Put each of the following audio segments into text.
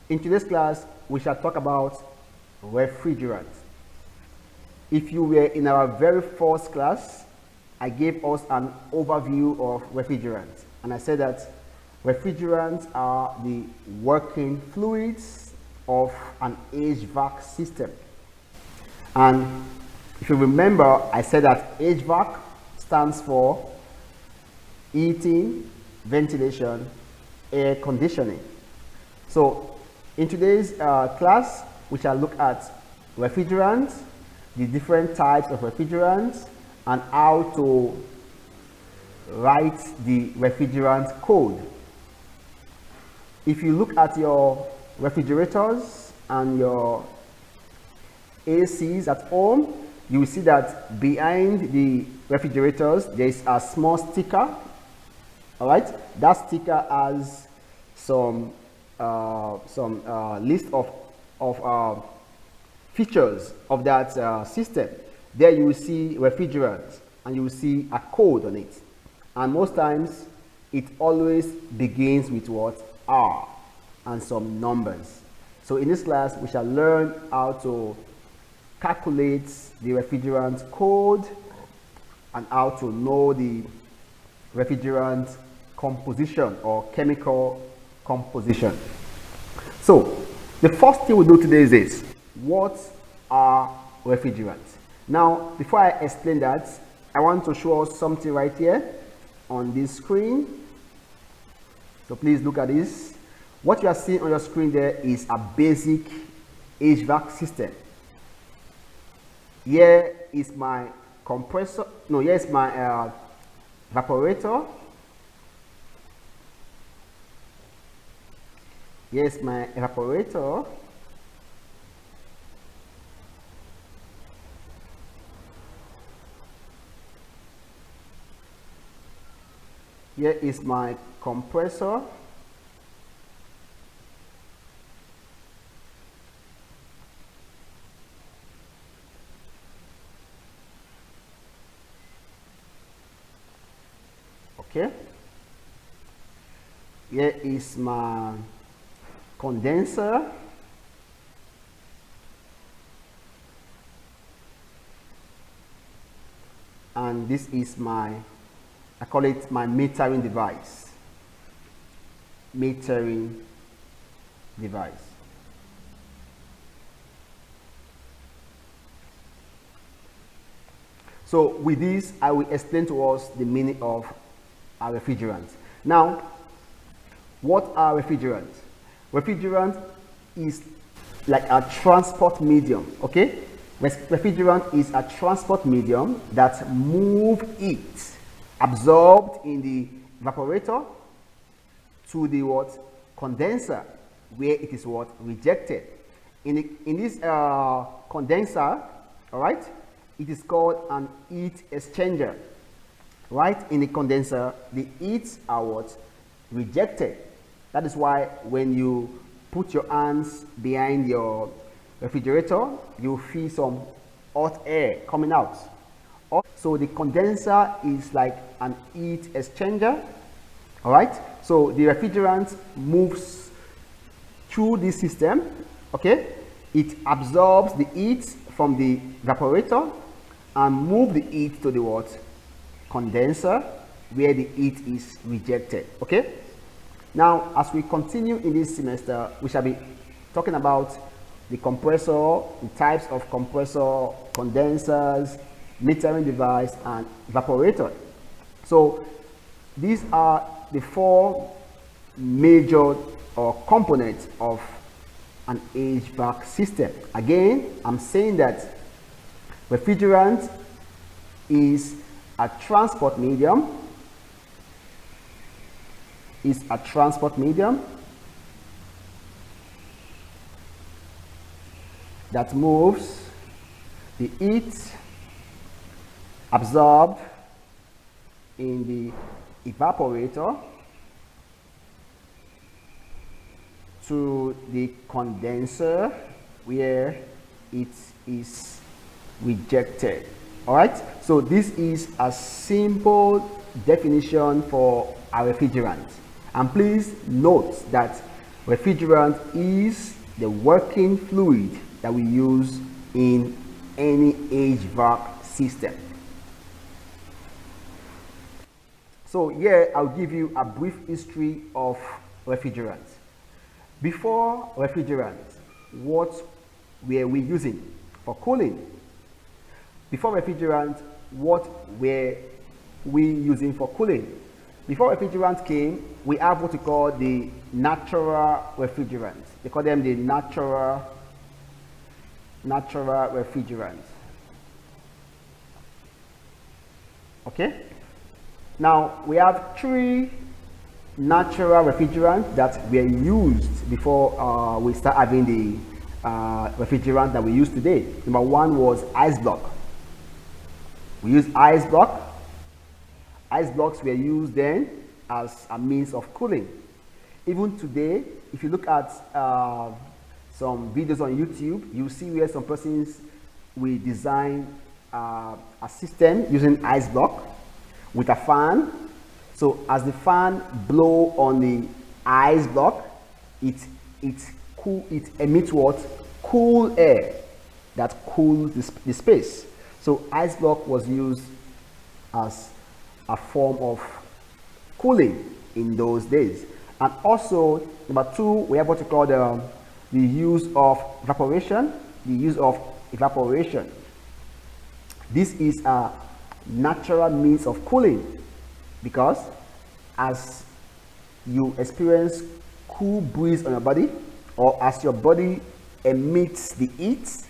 In today's class, we shall talk about refrigerants. If you were in our very first class, I gave us an overview of refrigerants, and I said that refrigerants are the working fluids of an HVAC system. And if you remember, I said that HVAC stands for heating, ventilation, air conditioning. So in today's class, we shall look at refrigerants, the different types of refrigerants, and how to write the refrigerant code. If you look at your refrigerators and your ACs at home, you will see that behind the refrigerators there is a small sticker. All right, that sticker has some list of features of that system. There you will see refrigerant and you will see a code on it, and most times it always begins with what? R and some numbers. So in this class we shall learn how to calculate the refrigerant code and how to know the refrigerant composition or chemical composition. So the first thing we do today is this: what are refrigerants? Now before I explain that, I want to show us something right here on this screen. So please look at this. What you are seeing on your screen there is a basic HVAC system. Here is my compressor, no, here is my evaporator. Here's my evaporator. Here is my compressor. Okay. Here is my condenser. And this is my, I call it my metering device. Metering device. So with this, I will explain to us the meaning of our refrigerants. Now, what are refrigerants? Refrigerant is like a transport medium, okay? Refrigerant is a transport medium that moves heat absorbed in the evaporator to the what? Condenser, where it is what? Rejected. In this condenser, all right, it is called an heat exchanger. Right? In the condenser, the heats are what? Rejected. That is why when you put your hands behind your refrigerator, you feel some hot air coming out. So the condenser is like an heat exchanger. All right. So the refrigerant moves through this system. Okay. It absorbs the heat from the evaporator and move the heat to the what? Condenser, where the heat is rejected. Okay. Now, as we continue in this semester, we shall be talking about the compressor, the types of compressor, condensers, metering device, and evaporator. So these are the four major components of an HVAC system. Again, I'm saying that refrigerant is a transport medium, that moves the heat absorbed in the evaporator to the condenser where it is rejected. All right, so this is a simple definition for a refrigerant. And please note that refrigerant is the working fluid that we use in any HVAC system. So here I'll give you a brief history of refrigerants. Before refrigerants, what were we using for cooling? Before refrigerant, what were we using for cooling? Before refrigerant came, we have what we call the natural refrigerants. They call them the natural refrigerants. Okay? Now, we have three natural refrigerants that were used before we start having the refrigerant that we use today. Number one was ice block. We use ice block. Ice blocks were used then as a means of cooling. Even today, if you look at some videos on YouTube, you see where some persons will design a system using ice block with a fan. So as the fan blow on the ice block, it emits what? Cool air that cools the space. So ice block was used as a form of cooling in those days. And also, number two, we have what we call the use of evaporation. The use of evaporation. This is a natural means of cooling, because as you experience cool breeze on your body, or as your body emits the heat,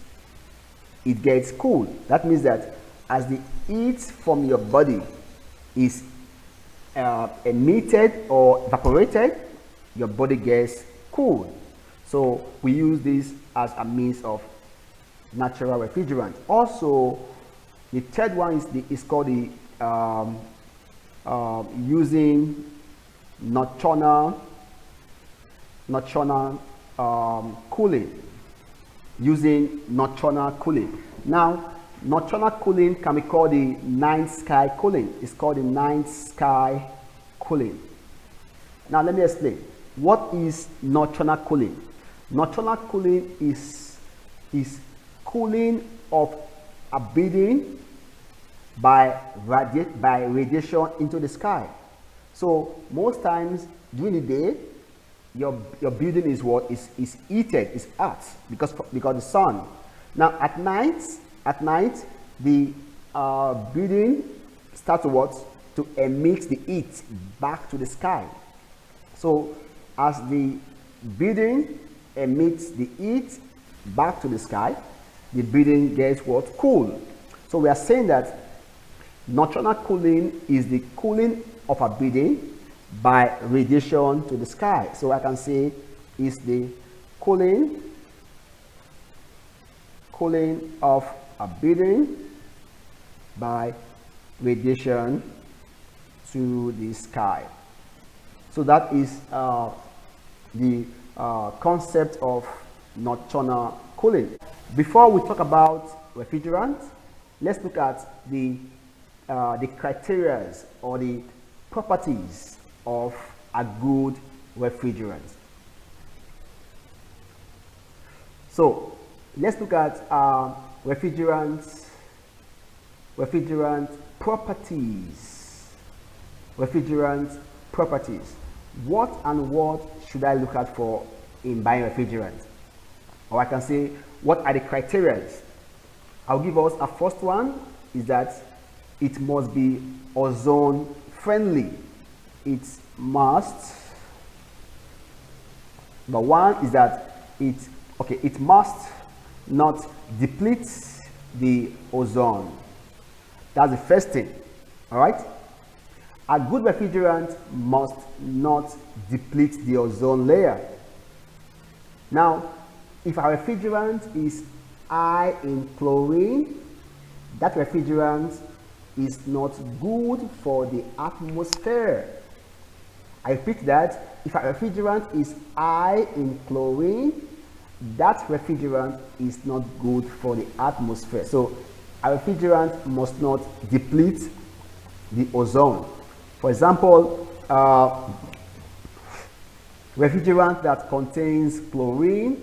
it gets cool. That means that as the heat from your body is emitted or evaporated, your body gets cool. So we use this as a means of natural refrigerant. Also, the third one is called the using nocturnal cooling. Using nocturnal cooling. Now, nocturnal cooling can be called the night sky cooling. It's called the night sky cooling. Now, let me explain. What is nocturnal cooling? Nocturnal cooling is cooling of a building by radiation into the sky. So most times during the day, your building is what is heated, is hot because the sun. Now at night the building starts to emit the heat back to the sky. So as the building emits the heat back to the sky, the building gets cool. So we are saying that nocturnal cooling is the cooling of a building by radiation to the sky. So I can say is the cooling of a building by radiation to the sky. So that is the concept of nocturnal cooling. Before we talk about refrigerants, let's look at the criteria or the properties of a good refrigerant. So let's look at refrigerant properties. Refrigerant properties. What and what should I look at for in buying refrigerant? Or I can say, what are the criteria? I'll give us a first one is that it must be ozone friendly. It must. Number one is that it must not deplete the ozone. That's the first thing. All right. A good refrigerant must not deplete the ozone layer. Now, if a refrigerant is high in chlorine, that refrigerant is not good for the atmosphere. I repeat that, if a refrigerant is high in chlorine, that refrigerant is not good for the atmosphere. So a refrigerant must not deplete the ozone. For example, refrigerant that contains chlorine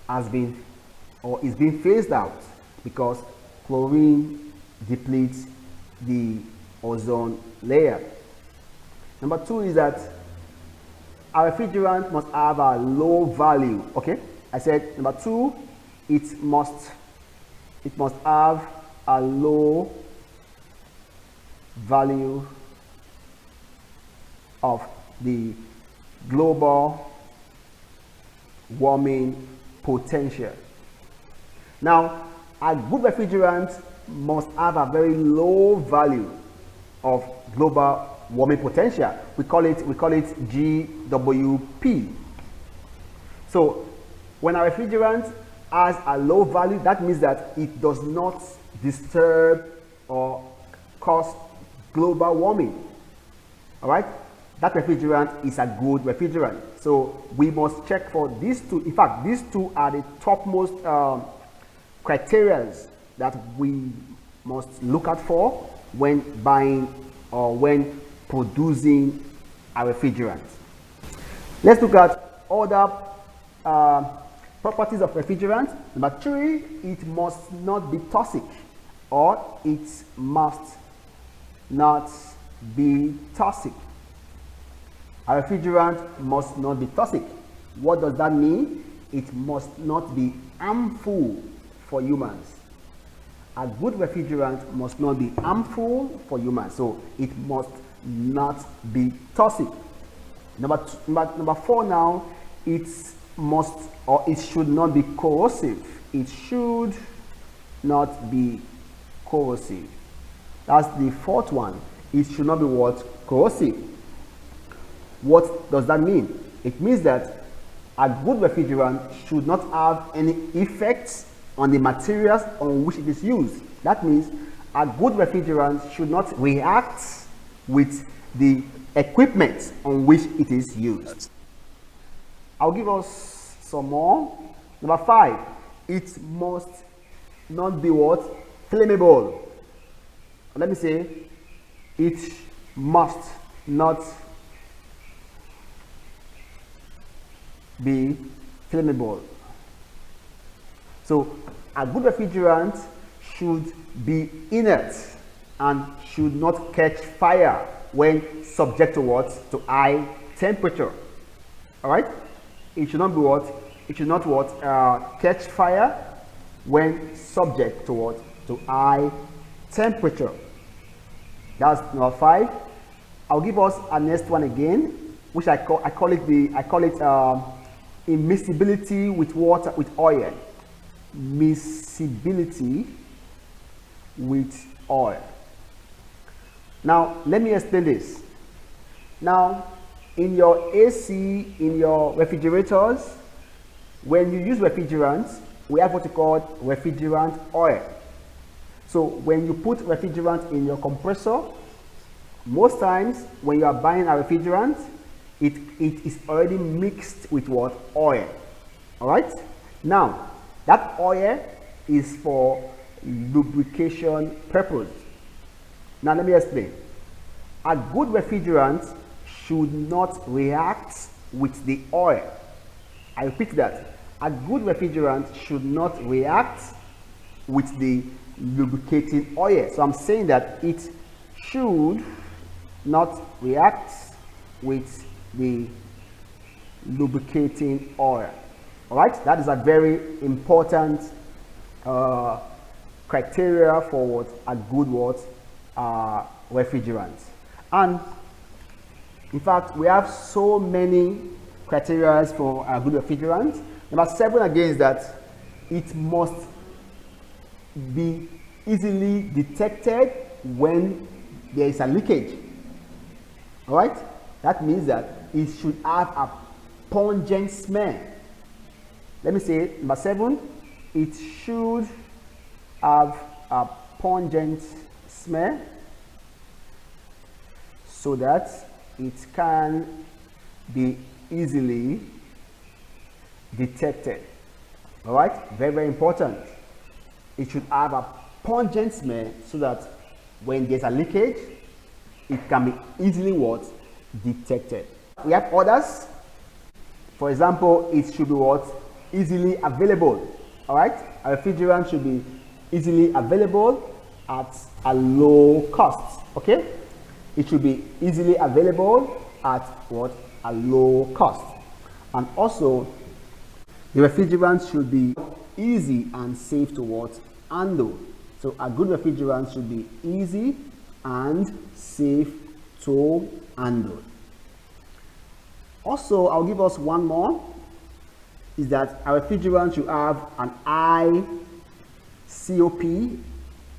has been or is being phased out because chlorine depletes the ozone layer. Number 2 is that a refrigerant must have a low value. Okay, I said number 2, it must have a low value of the global warming potential. Now, a good refrigerant must have a very low value of global warming potential. We call it GWP. So when a refrigerant has a low value, that means that it does not disturb or cause global warming. All right, that refrigerant is a good refrigerant. So we must check for these two. In fact, these two are the topmost criteria that we must look out for when buying or when producing a refrigerant. Let's look at other properties of refrigerant. Number 3, it must not be toxic, or it must not be toxic. A refrigerant must not be toxic. What does that mean? It must not be harmful for humans. A good refrigerant must not be harmful for humans, so it must not be toxic. Number 4 now, it must or it should not be corrosive. It should not be corrosive. That's the 4th one. It should not be what? Corrosive. What does that mean? It means that a good refrigerant should not have any effects on the materials on which it is used. That means a good refrigerant should not react with the equipment on which it is used. I'll give us some more. Number 5, it must not be what? Flammable. Let me say, it must not be flammable. So a good refrigerant should be inert and should not catch fire when subject to what? To high temperature. All right, it should not be what? It should not what? Catch fire when subject to what? To high temperature. That's number 5. I'll give us a next one again, which I call it immiscibility with water with oil. Miscibility with oil. Now let me explain this. Now in your AC, in your refrigerators, when you use refrigerants, we have what we call refrigerant oil. So when you put refrigerant in your compressor, most times when you are buying a refrigerant, it is already mixed with what? Oil. All right, now that oil is for lubrication purpose. Now let me explain. A good refrigerant should not react with the oil. I repeat that. A good refrigerant should not react with the lubricating oil. So I'm saying that it should not react with the lubricating oil. All right, that is a very important criteria for what a good refrigerant. And in fact, we have so many criteria for a good refrigerant. Number 7 again is that it must be easily detected when there is a leakage. All right, that means that it should have a pungent smell. Let me say number 7, it should have a pungent smell so that it can be easily detected. All right, very, very important. It should have a pungent smell so that when there's a leakage, it can be easily what? Detected. We have others. For example, it should be what? Easily available. All right, a refrigerant should be easily available at a low cost. Okay, it should be easily available at what? A low cost. And also, the refrigerant should be easy and safe to what? Handle. So a good refrigerant should be easy and safe to handle. Also, I'll give us one more, is that a refrigerant should have an high COP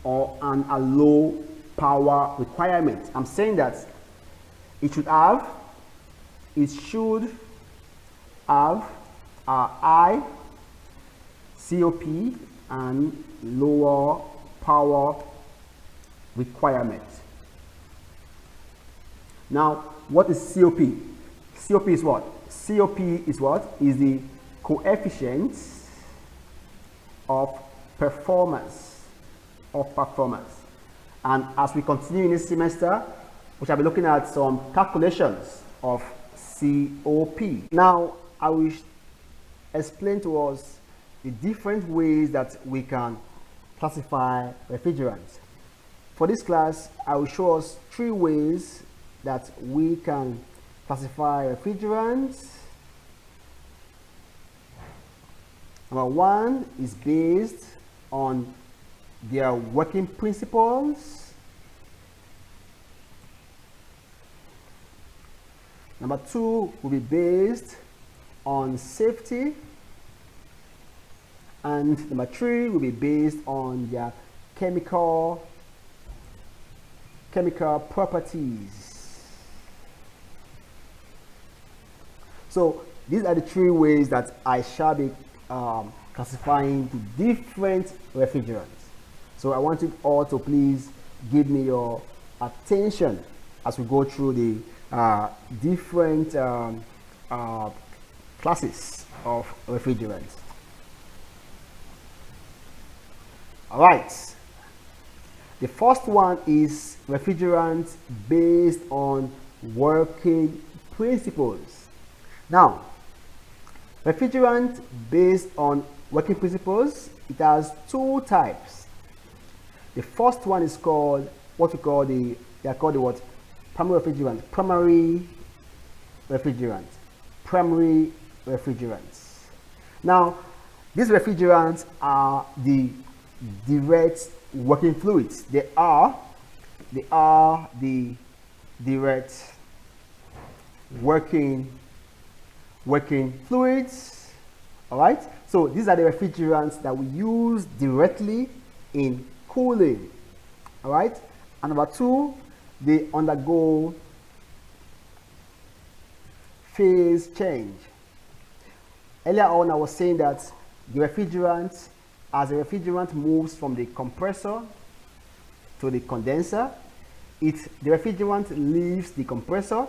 or a low power requirement. I'm saying that it should have a high COP and lower power requirement. Now, what is COP? COP is what? COP is what? Is the coefficient of performance. And as we continue in this semester, we shall be looking at some calculations of COP. Now, I will explain to us the different ways that we can classify refrigerants. For this class, I will show us 3 ways that we can classify refrigerants. Number 1 is based on their working principles. Number 2 will be based on safety. And number 3 will be based on their chemical properties. So these are the 3 ways that I shall be classifying the different refrigerants. So I want you all to please give me your attention as we go through the different classes of refrigerants. All right. The first one is refrigerants based on working principles. Now, refrigerant based on working principles, it has 2 types. The first one is called what we call they are called the what? Primary refrigerant. Primary refrigerants. Now, these refrigerants are the direct working fluids. They are the direct working fluids. All right, so these are the refrigerants that we use directly in cooling. All right, and number 2, they undergo phase change. Earlier on, I was saying that the refrigerant, as the refrigerant moves from the compressor to the condenser, the refrigerant leaves the compressor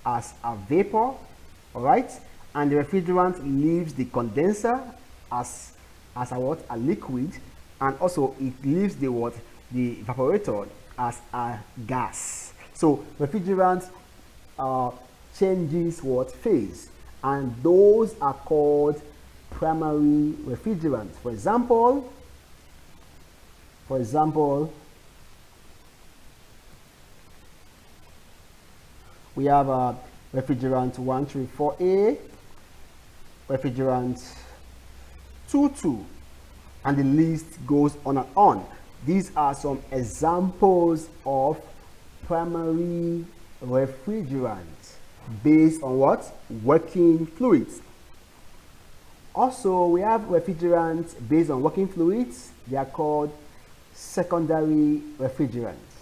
as a vapor, all right, and the refrigerant leaves the condenser as a liquid, and also it leaves the evaporator as a gas. So refrigerant changes phase, and those are called primary refrigerants. For example, we have refrigerant 134A, refrigerant 22, and the list goes on and on. These are some examples of primary refrigerants based on what? Working fluids. Also, we have refrigerants based on working fluids. They are called secondary refrigerants.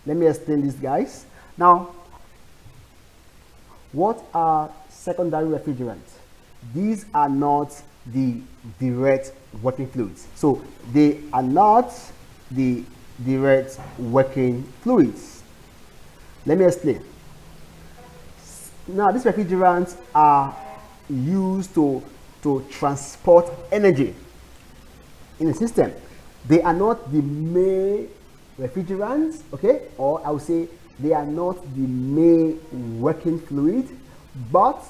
Let me explain this, guys. Now, what are secondary refrigerants? These are not the direct working fluids. So they are not the direct working fluids. Let me explain. Now, these refrigerants are used to transport energy in the system. They are not the main refrigerants, okay, or I would say they are not the main working fluid, but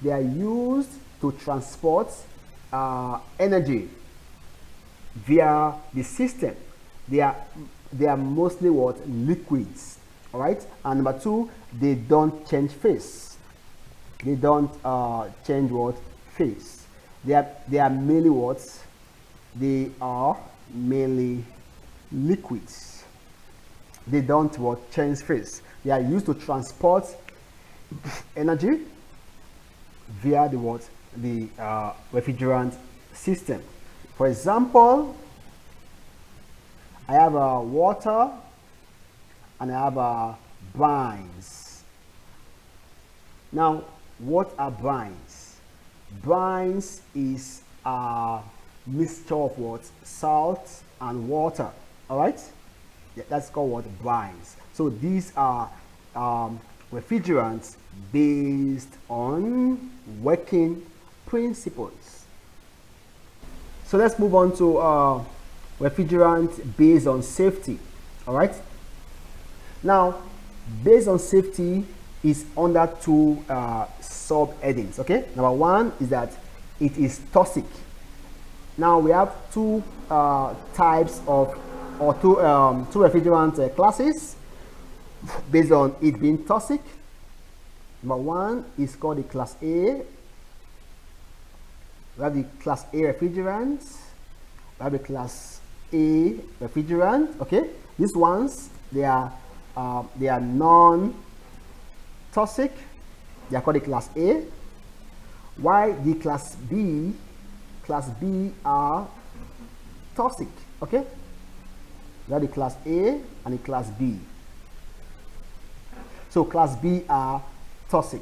they are used to transport energy via the system. They are mostly what? Liquids. All right. And number two, they don't change phase. They don't change what? Phase. They are mainly what? They are mainly liquids. They don't what? Change phase. They are used to transport energy via the what? The refrigerant system. For example, I have water and I have brines. Now, what are brines? Brines is a mixture of what? Salt and water. All right, yeah, that's called what? Brines. So these are refrigerants based on working principles. So let's move on to refrigerant based on safety. All right. Now, based on safety is under two subheadings. Okay. Number one is that it is toxic. Now we have two types of, or two refrigerant classes based on it being toxic. Number one is called the class A. We have the class A refrigerants. We have the class A refrigerant. Okay, these ones they are non-toxic. They are called the class A. While the class B are toxic. Okay, we have the class A and the class B. So class B are toxic.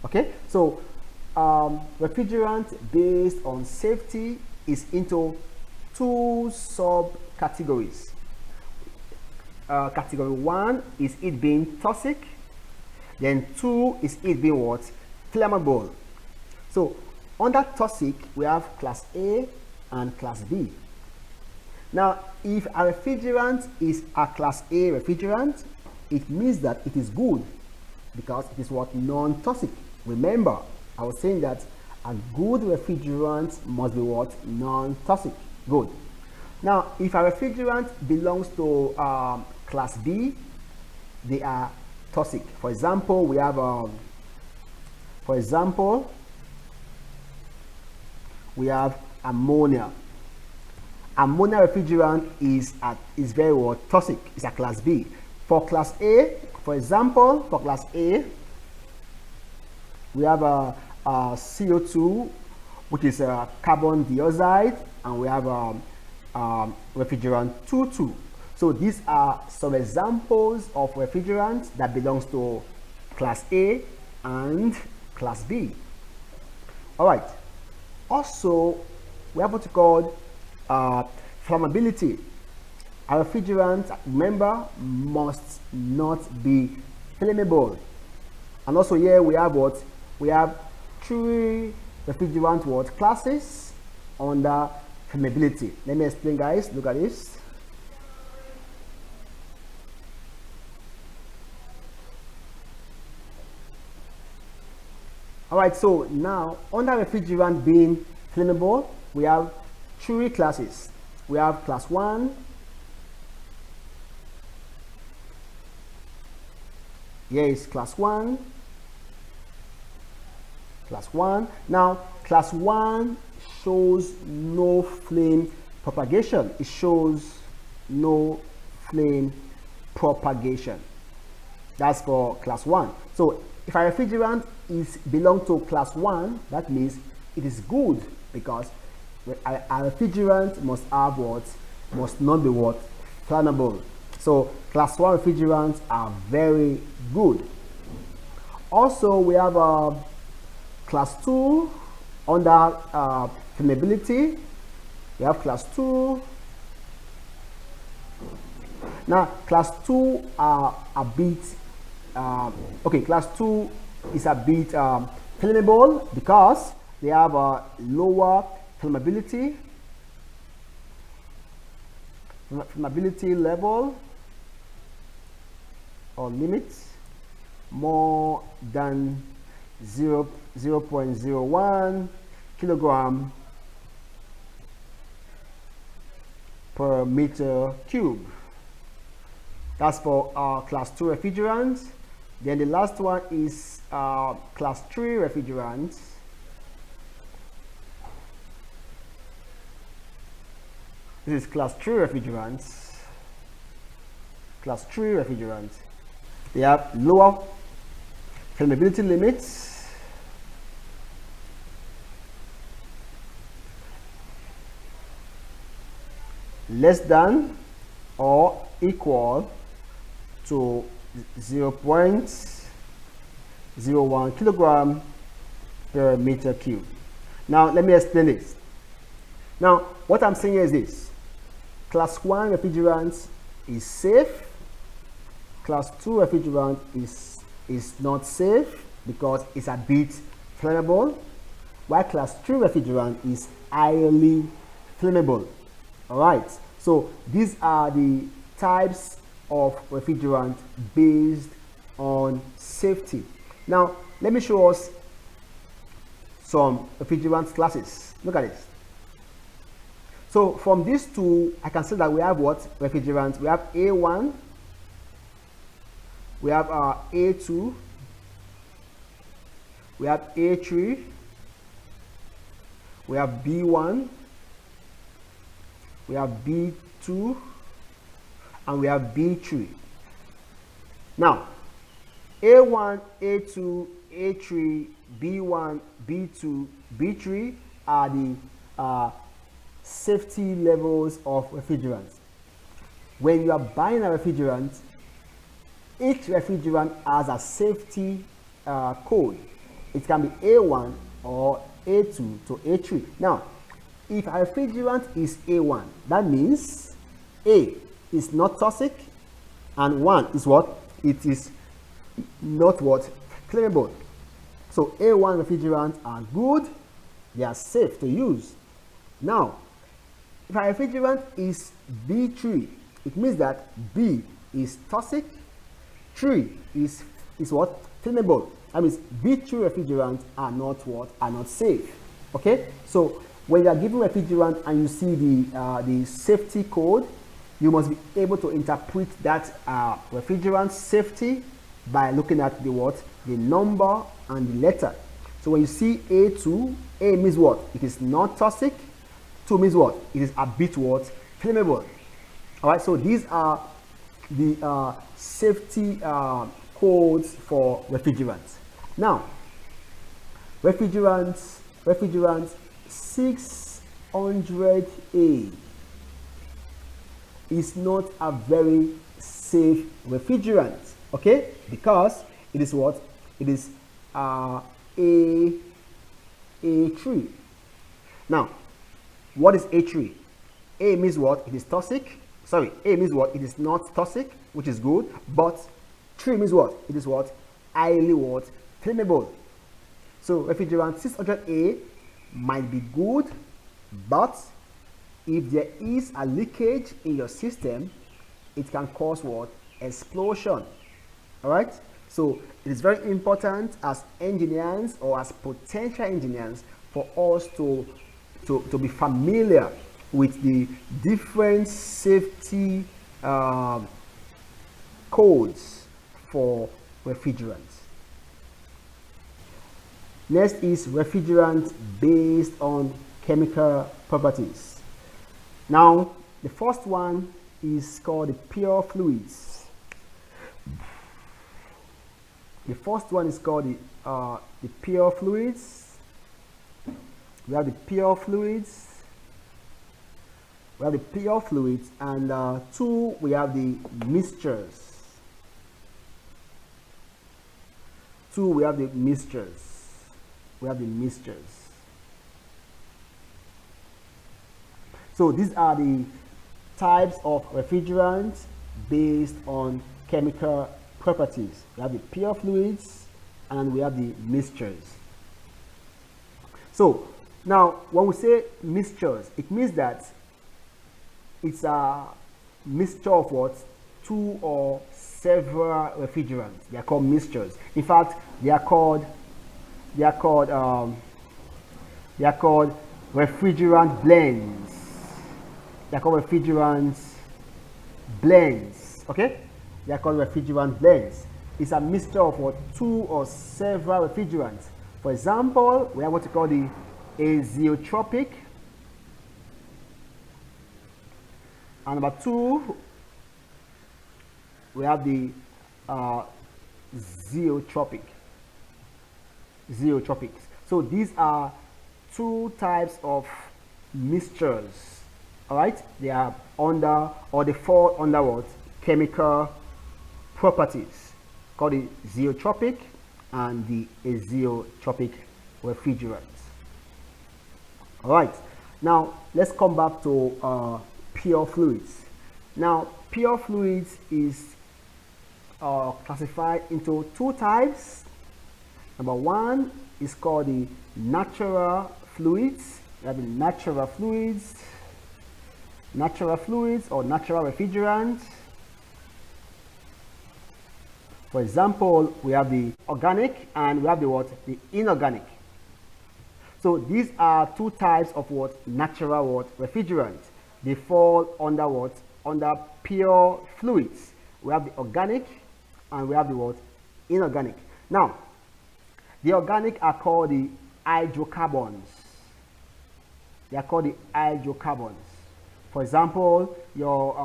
Okay, so refrigerant based on safety is into two subcategories. Category one is it being toxic, then two is it being what? Flammable. So under toxic we have class A and class B. Now if a refrigerant is a class A refrigerant, it means that it is good because it is what? Non-toxic. Remember, I was saying that a good refrigerant must be what? Non-toxic. Good. Now, if a refrigerant belongs to class B, they are toxic. For example, we have ammonia. Ammonia refrigerant is very what? Toxic. It's a class B. For class A, for example, for class A, we have CO2, which is carbon dioxide, and we have refrigerant 2,2. So these are some examples of refrigerants that belongs to class A and class B. All right. Also, we have what we call flammability. A refrigerant, remember, must not be flammable. And also here we have what? We have three refrigerant what? Classes under flammability. Let me explain, guys. Look at this. All right, so now under refrigerant being flammable, we have three classes. We have class 1, here is class 1, class 1. Now class 1 shows no flame propagation. It shows no flame propagation. That's for class 1. So if a refrigerant belongs to class 1, that means it is good, because a refrigerant must have what? Must not be what? Flammable. So class 1 refrigerants are very good. Also we have class 2 under flammability. We have class 2. Now class 2 are a bit okay, class 2 is a bit flammable because they have a lower flammability level or limits more than 0.01 kilogram per meter cube. That's for class 2 refrigerants. Then the last one is class 3 refrigerants. This is class 3 refrigerants. Class 3 refrigerants. They have lower flammability limits, less than or equal to 0.01 kilogram per meter cube. Now let me explain this. Now what I'm saying is this: class 1 refrigerant is safe. Class 2 refrigerant is not safe because it's a bit flammable, while class 3 refrigerant is highly flammable. All right, so these are the types of refrigerant based on safety. Now let me show us some refrigerant classes. Look at this. So from these two, I can say that we have what refrigerants? We have A1, we have A2, we have A3, we have B1, we have B2, and we have B3. Now, A1, A2, A3, B1, B2, B3 are the safety levels of refrigerants. When you are buying a refrigerant, each refrigerant has a safety code. It can be A1 or A2 to A3. Now, if a refrigerant is A1, that means A is not toxic and 1 is what? It is not what? Flammable. So A1 refrigerants are good, they are safe to use. Now, if a refrigerant is B3, it means that B is toxic, 3 is what? Flammable. That means B3 refrigerants are not what? Are not safe. Okay? So when you are given refrigerant and you see the safety code, you must be able to interpret that refrigerant safety by looking at the what? The number and the letter. So when you see A2, A means what? It is not toxic. 2 means what? It is a bit what? Flammable. All right, so these are the safety codes for refrigerants. Now, refrigerants 600A is not a very safe refrigerant, okay? Because it is what? It is A3. Now, what is A3? A means what? It is toxic. Sorry, A means what? It is not toxic, which is good. But 3 means what? It is what? Highly what? Flammable. So refrigerant 600A might be good, but if there is a leakage in your system, it can cause what? Explosion. All right. So it is very important as engineers or as potential engineers for us to be familiar with the different safety codes for refrigerants. Next is refrigerant based on chemical properties. Now, the first one is called the pure fluids. The first one is called the pure fluids. We have the pure fluids. We have the pure fluids, and 2, we have the mixtures. 2, we have the mixtures. We have the mixtures. So these are the types of refrigerants based on chemical properties. We have the pure fluids, and we have the mixtures. So now when we say mixtures, it means that it's a mixture of what? Two or several refrigerants. They are called mixtures. In fact, they are called refrigerant blends. They are called refrigerant blends. Okay, they are called refrigerant blends. It's a mixture of what? Two or several refrigerants. For example, we have what we call the azeotropic. And number two, we have the zeotropic. Zeotropics. So these are two types of mixtures. All right, they are under, or they fall under what? Chemical properties, called the zeotropic and the azeotropic refrigerants. All right, now let's come back to pure fluids. Now, pure fluids is classified into two types. Number one is called the natural fluids. We have the natural fluids or natural refrigerants. For example, we have the organic and we have the what? The inorganic. So these are two types of what? Natural what? Refrigerants. They fall under what? Under pure fluids. We have the organic and we have the what? Inorganic. Now, the organic are called the hydrocarbons. They are called the hydrocarbons. For example, your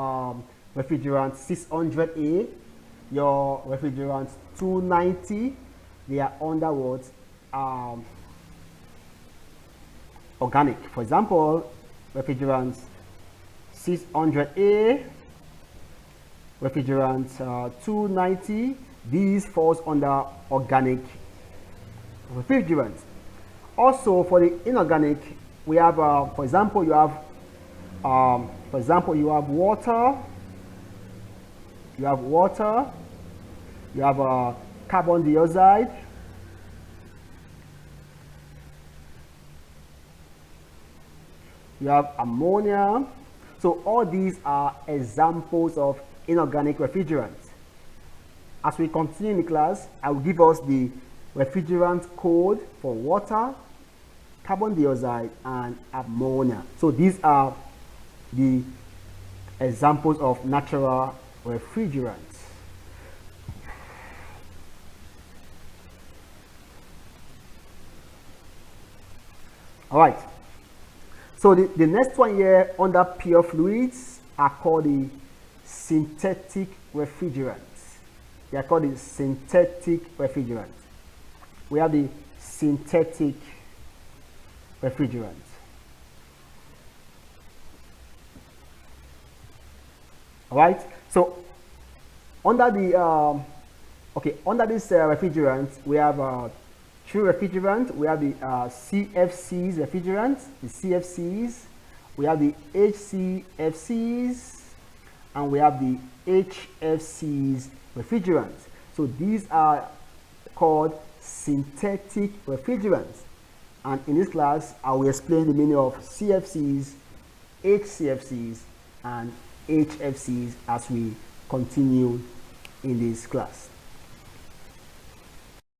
refrigerant 600A, your refrigerant 290, they are under what? Organic. For example, refrigerant 600A, refrigerant 290, these falls under organic refrigerants. Also, for the inorganic, we have, for example, you have water. You have water. You have carbon dioxide. You have ammonia. So all these are examples of inorganic refrigerants. As we continue in the class, I will give us the refrigerant code for water, carbon dioxide, and ammonia. So these are the examples of natural refrigerants. All right. So the next one here under pure fluids are called the synthetic refrigerants. They are called the synthetic refrigerants. We have the synthetic refrigerants. All right. So under the under this refrigerant, we have true refrigerant. We have the CFCs refrigerants, the CFCs. We have the HCFCs, and we have the HFCs refrigerants. So these are called synthetic refrigerants. And in this class, I will explain the meaning of CFCs, HCFCs, and HFCs as we continue in this class.